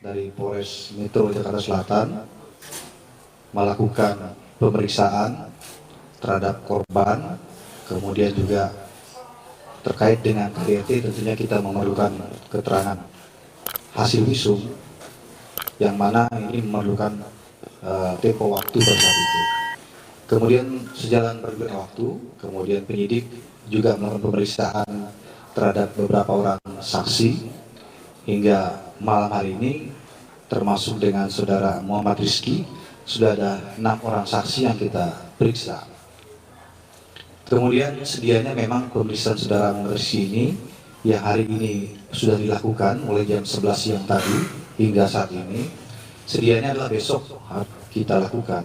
dari Polres Metro Jakarta Selatan melakukan pemeriksaan terhadap korban, kemudian juga terkait dengan KDRT tentunya kita memerlukan keterangan hasil visum yang mana ini memerlukan tempo waktu pada saat itu. Kemudian sejalan berjalannya waktu, kemudian penyidik juga melakukan pemeriksaan terhadap beberapa orang saksi hingga malam hari ini termasuk dengan saudara Muhammad Rizky sudah ada 6 orang saksi yang kita periksa. Kemudian sedianya memang pemeriksaan saudara Muhammad Rizky ini yang hari ini sudah dilakukan mulai jam 11 siang tadi hingga saat ini, sedianya adalah besok kita lakukan.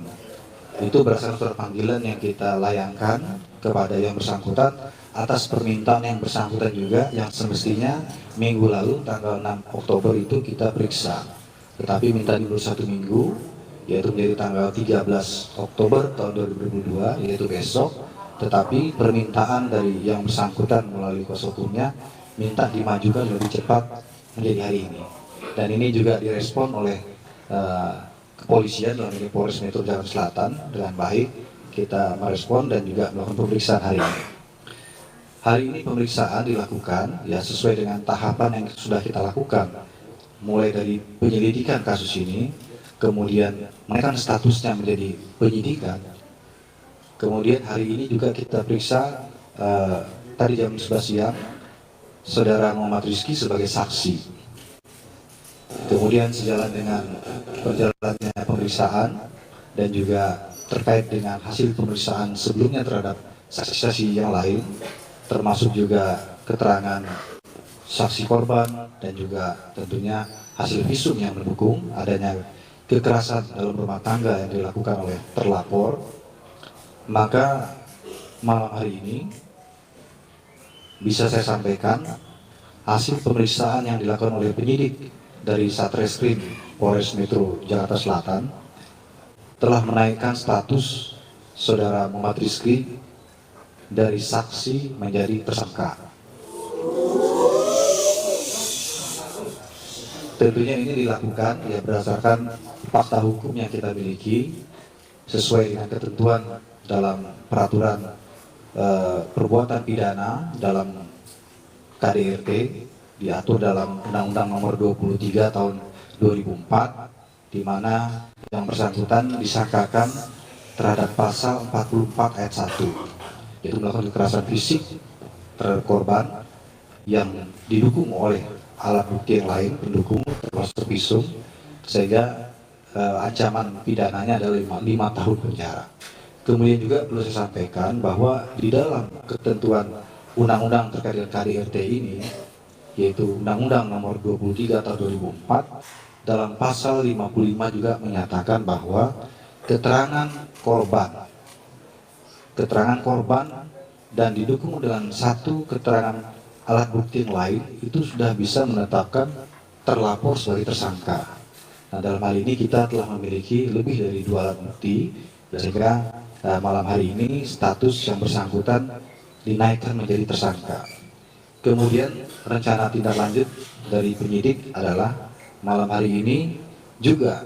Itu berdasarkan surat panggilan yang kita layangkan kepada yang bersangkutan atas permintaan yang bersangkutan juga yang semestinya minggu lalu tanggal 6 Oktober itu kita periksa. Tetapi minta dulu 1 minggu, yaitu menjadi tanggal 13 Oktober tahun 2022, yaitu besok. Tetapi permintaan dari yang bersangkutan melalui kuasa hukumnya minta dimajukan lebih cepat menjadi hari ini. Dan ini juga direspon oleh kepolisian dalam ini Polres Metro Jakarta Selatan dengan baik. Kita merespon dan juga melakukan pemeriksaan hari ini. Hari ini pemeriksaan dilakukan ya sesuai dengan tahapan yang sudah kita lakukan, mulai dari penyelidikan kasus ini, kemudian menaikkan statusnya menjadi penyidikan. Kemudian hari ini juga kita periksa tadi jam 11 siang saudara Muhammad Rizky sebagai saksi. Kemudian sejalan dengan berjalannya pemeriksaan dan juga terkait dengan hasil pemeriksaan sebelumnya terhadap saksi-saksi yang lain, termasuk juga keterangan saksi korban dan juga tentunya hasil visum yang mendukung adanya kekerasan dalam rumah tangga yang dilakukan oleh terlapor, maka malam hari ini bisa saya sampaikan hasil pemeriksaan yang dilakukan oleh penyidik dari Satreskrim Polres Metro Jakarta Selatan telah menaikkan status saudara Muhammad Rizky dari saksi menjadi tersangka. Tentunya ini dilakukan ya berdasarkan fakta hukum yang kita miliki sesuai dengan ketentuan dalam peraturan perbuatan pidana dalam KDRT diatur dalam Undang-Undang Nomor 23 Tahun 2004, di mana yang bersangkutan disangkakan terhadap pasal 44 ayat 1, yaitu melakukan kekerasan fisik terhadap korban yang didukung oleh alat bukti yang lain pendukung termasuk visum, sehingga ancaman pidananya adalah 5 tahun penjara. Kemudian juga perlu saya sampaikan bahwa di dalam ketentuan undang-undang terkait dengan KDRT ini, yaitu Undang-Undang Nomor 23 Tahun 2004, dalam pasal 55 juga menyatakan bahwa keterangan korban dan didukung dengan satu keterangan alat bukti yang lain itu sudah bisa menetapkan terlapor sebagai tersangka. Nah, dalam hal ini kita telah memiliki lebih dari 2 alat bukti, sehingga malam hari ini status yang bersangkutan dinaikkan menjadi tersangka. Kemudian rencana tindak lanjut dari penyidik adalah malam hari ini juga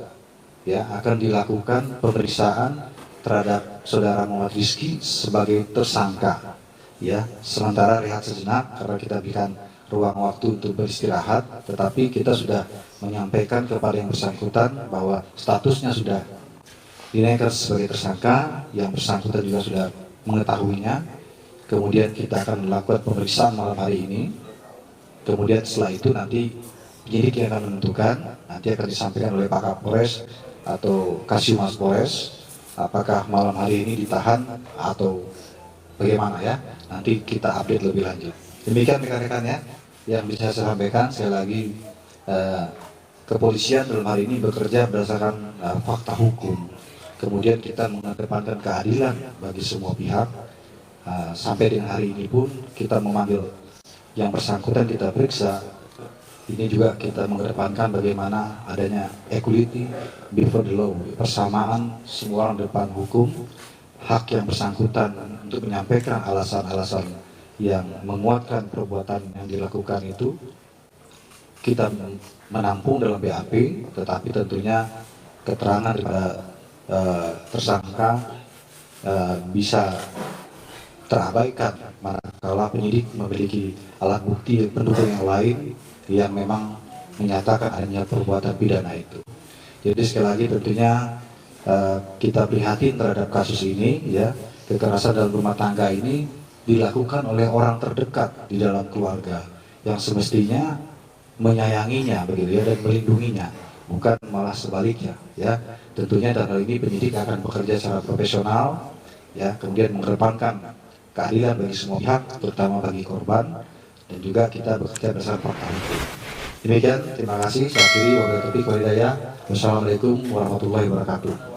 ya akan dilakukan pemeriksaan terhadap saudara Muhammad Rizky sebagai tersangka. Ya, sementara rehat sejenak karena kita berikan ruang waktu untuk beristirahat, tetapi kita sudah menyampaikan kepada yang bersangkutan bahwa statusnya sudah dinaikkan sebagai tersangka, yang bersangkutan juga sudah mengetahuinya. Kemudian kita akan melakukan pemeriksaan malam hari ini. Kemudian setelah itu nanti penyidik yang akan menentukan, nanti akan disampaikan oleh Pak Kapolres atau Kasimas Polres, apakah malam hari ini ditahan atau bagaimana ya. Nanti kita update lebih lanjut. Demikian rekan-rekan ya yang bisa saya sampaikan. Sekali lagi kepolisian dalam hari ini bekerja berdasarkan fakta hukum. Kemudian kita mengedepankan keadilan bagi semua pihak. Sampai dengan hari ini pun kita memanggil yang bersangkutan, kita periksa. Ini juga kita mengedepankan bagaimana adanya equality before the law, persamaan semua orang depan hukum, hak yang bersangkutan untuk menyampaikan alasan-alasan yang menguatkan perbuatan yang dilakukan itu kita menampung dalam BAP, tetapi tentunya keterangan daripada tersangka bisa terabaikan manakala penyidik memiliki alat bukti pendukung yang lain yang memang menyatakan adanya perbuatan pidana itu. Jadi sekali lagi tentunya kita prihatin terhadap kasus ini, ya. Kekerasan dalam rumah tangga ini dilakukan oleh orang terdekat di dalam keluarga yang semestinya menyayanginya begitu ya dan melindunginya, bukan malah sebaliknya, ya. Tentunya dalam hal ini penyidik akan bekerja secara profesional, ya, kemudian mengedepankan keadilan bagi semua pihak, terutama bagi korban, dan juga kita bekerja bersama fakta hukum. Demikian, terima kasih. Saya akhiri, wabillahi taufiq wal hidayah. Wassalamualaikum warahmatullahi wabarakatuh.